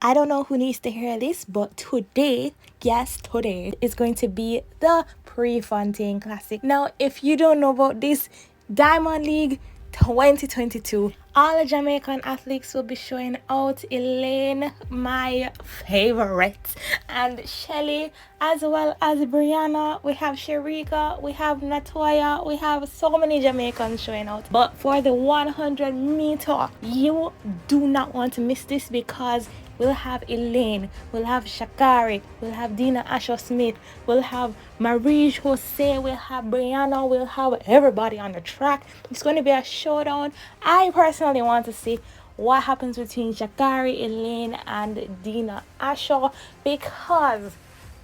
I don't know who needs to hear this, but today, yes, today is going to be the Prefontaine Classic. Now, if you don't know about this, Diamond League 2022, all the Jamaican athletes will be showing out. Elaine, my favorite, and Shelly, as well as Brianna. We have Sharika, we have Natoya, we have so many Jamaicans showing out. But for the 100 meter, you do not want to miss this, because we'll have Elaine, we'll have Shakari, we'll have Dina Asher-Smith, we'll have Marie Jose, we'll have Brianna, we'll have everybody on the track. It's going to be a showdown. I personally want to see what happens between Shakari, Elaine, and Dina Asher, because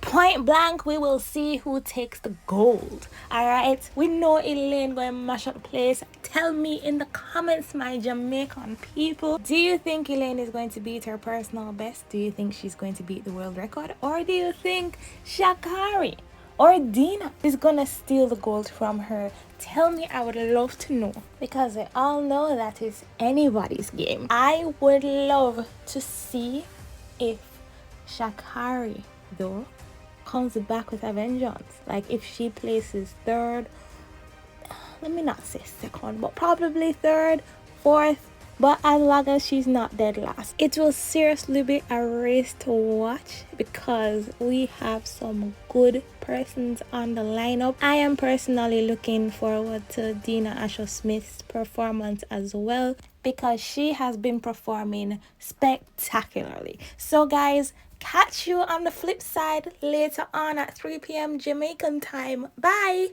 point blank, we will see who takes the gold. Alright, we know Elaine going to mash up the place. Tell me in the comments, my Jamaican people, do you think Elaine is going to beat her personal best? Do you think she's going to beat the world record? Or do you think Shakari or Dina is gonna steal the gold from her? Tell me, I would love to know, because we all know that is anybody's game. I would love to see if Shakari, though, comes back with a vengeance. Like if she places third, let me not say second, but probably third, fourth, but as long as she's not dead last, it will seriously be a race to watch, because we have some good persons on the lineup. I am personally looking forward to Dina Asher-Smith's performance as well, because she has been performing spectacularly. So guys, catch you on the flip side later on at 3 p.m. Jamaican time. Bye.